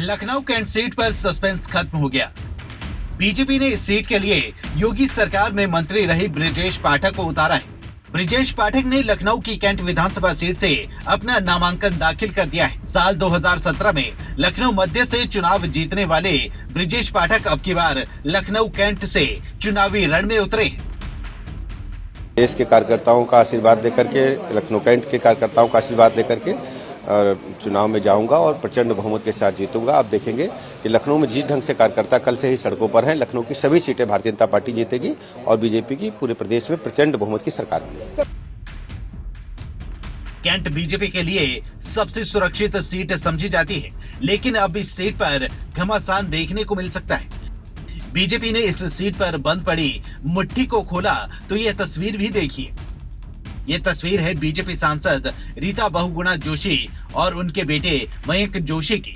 Lucknow Cantt seat पर suspense खत्म हो गया। बीजेपी ने इस सीट के लिए योगी सरकार में मंत्री रही ब्रिजेश पाठक को उतारा है। ब्रिजेश पाठक ने लखनऊ की कैंट विधानसभा सीट से अपना नामांकन दाखिल कर दिया है। साल 2017 में लखनऊ मध्य से चुनाव जीतने वाले ब्रिजेश पाठक अब की बार लखनऊ कैंट से चुनावी रण में उतरे। देश के कार्यकर्ताओं का आशीर्वाद देकर के, लखनऊ कैंट के कार्यकर्ताओं का आशीर्वाद देकर के और चुनाव में जाऊंगा और प्रचंड बहुमत के साथ जीतूंगा। आप देखेंगे कि लखनऊ में जिस ढंग से कार्यकर्ता कल से ही सड़कों पर हैं, लखनऊ की सभी सीटें भारतीय जनता पार्टी जीतेगी और बीजेपी की पूरे प्रदेश में प्रचंड बहुमत की सरकार बनेगी। कैंट बीजेपी के लिए सबसे सुरक्षित सीट समझी जाती है, लेकिन अब इस सीट पर घमासान देखने को मिल सकता है। बीजेपी ने इस सीट पर बंद पड़ी मुट्ठी को खोला तो यह तस्वीर भी देखिए। ये तस्वीर है बीजेपी सांसद रीता बहुगुणा जोशी और उनके बेटे मयंक जोशी की।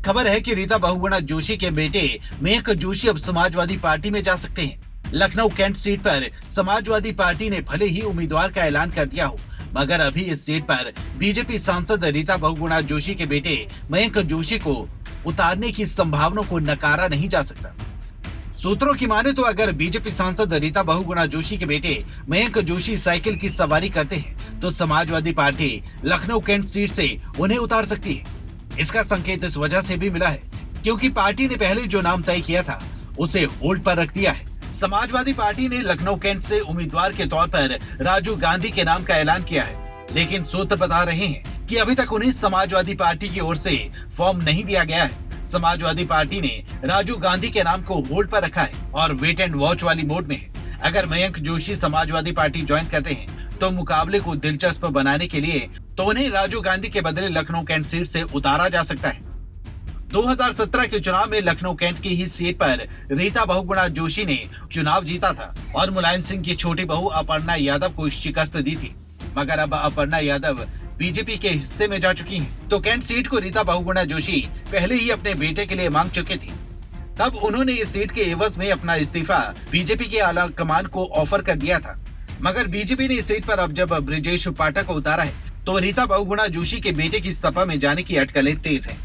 खबर है कि रीता बहुगुणा जोशी के बेटे मयंक जोशी अब समाजवादी पार्टी में जा सकते हैं। लखनऊ कैंट सीट पर समाजवादी पार्टी ने भले ही उम्मीदवार का ऐलान कर दिया हो, मगर अभी इस सीट पर बीजेपी सांसद रीता बहुगुणा जोशी के बेटे मयंक जोशी को उतारने की संभावना को नकारा नहीं जा सकता। सूत्रों की माने तो अगर बीजेपी सांसद रीता बहुगुणा जोशी के बेटे मयंक जोशी साइकिल की सवारी करते हैं तो Samajwadi Party Lucknow Cantt seat से उन्हें उतार सकती है। इसका संकेत इस वजह से भी मिला है क्योंकि पार्टी ने पहले जो नाम तय किया था उसे होल्ड पर रख दिया है। समाजवादी पार्टी ने लखनऊ कैंट से उम्मीदवार के तौर पर राजीव गांधी के नाम का ऐलान किया है, लेकिन सूत्र बता रहे हैं कि अभी तक उन्हें समाजवादी पार्टी की ओर से फॉर्म नहीं दिया गया है। समाजवादी पार्टी ने राजीव गांधी के नाम को होल्ड पर रखा है और वेट एंड वॉच वाली मोड में है। अगर मयंक जोशी समाजवादी पार्टी ज्वाइन करते हैं तो मुकाबले को दिलचस्प बनाने के लिए तो उन्हें राजीव गांधी के बदले लखनऊ कैंट सीट से उतारा जा सकता है। 2017 के चुनाव में लखनऊ कैंट की ही सीट पर रीता बहुगुणा जोशी ने चुनाव जीता था और मुलायम सिंह की छोटी बहू अपर्णा यादव को शिकस्त दी थी, मगर अब अपर्णा यादव बीजेपी के हिस्से में जा चुकी हैं। तो कैंट सीट को रीता बहुगुणा जोशी पहले ही अपने बेटे के लिए मांग चुके थे। तब उन्होंने इस सीट के एवज में अपना इस्तीफा बीजेपी के आला कमान को ऑफर कर दिया था, मगर बीजेपी ने इस सीट पर अब जब ब्रिजेश पाठक को उतारा है तो रीता बहुगुणा जोशी के बेटे की सपा में जाने की अटकलें तेज हैं।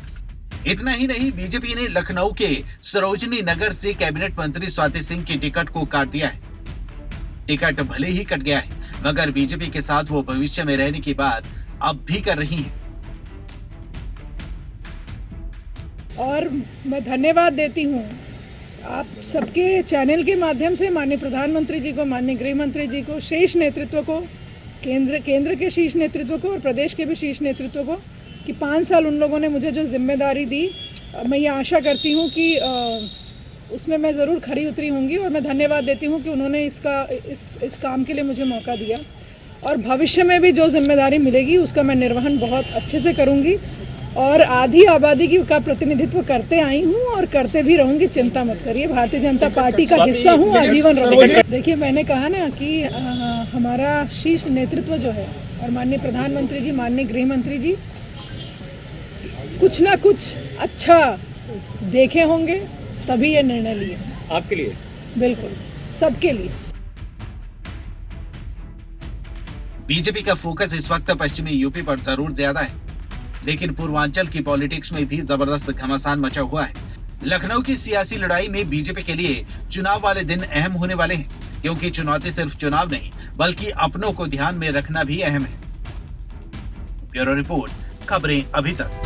इतना ही नहीं, बीजेपी ने लखनऊ के सरोजनी नगर से कैबिनेट मंत्री स्वाति सिंह की टिकट को काट दिया है। टिकट भले ही कट गया है, मगर बीजेपी के साथ वो भविष्य में रहने की बात अब भी कर रही हैं। और मैं धन्यवाद देती हूँ आप सबके चैनल के माध्यम से माननीय प्रधानमंत्री जी को, माननीय गृह मंत्री जी को, शीर्ष नेतृत्व को, केंद्र के शीर्ष नेतृत्व को और प्रदेश के भी शीर्ष नेतृत्व को कि 5 साल उन लोगों ने मुझे जो जिम्मेदारी दी, मैं ये आशा करती हूँ कि उसमें मैं ज़रूर खरी उतरी होंगी। और मैं धन्यवाद देती हूँ कि उन्होंने इस काम के लिए मुझे मौका दिया और भविष्य में भी जो जिम्मेदारी मिलेगी उसका मैं निर्वहन बहुत अच्छे से करूँगी और आधी आबादी का प्रतिनिधित्व करते आई हूँ और करते भी रहूँगी। चिंता मत करिए, भारतीय जनता पार्टी का हिस्सा हूँ, आजीवन रहूँगी। देखिए, मैंने कहा ना कि हमारा शीर्ष नेतृत्व जो है और माननीय प्रधानमंत्री जी, माननीय गृह मंत्री जी कुछ ना कुछ अच्छा देखे होंगे तभी ये निर्णय लिए। आपके लिए? बिल्कुल, सबके लिए। बीजेपी का फोकस इस वक्त पश्चिमी यूपी पर जरूर ज्यादा है, लेकिन पूर्वांचल की पॉलिटिक्स में भी जबरदस्त घमासान मचा हुआ है। लखनऊ की सियासी लड़ाई में बीजेपी के लिए चुनाव वाले दिन अहम होने वाले हैं, क्योंकि चुनौती सिर्फ चुनाव नहीं बल्कि अपनों को ध्यान में रखना भी अहम है। ब्यूरो रिपोर्ट, खबरें अभी तक।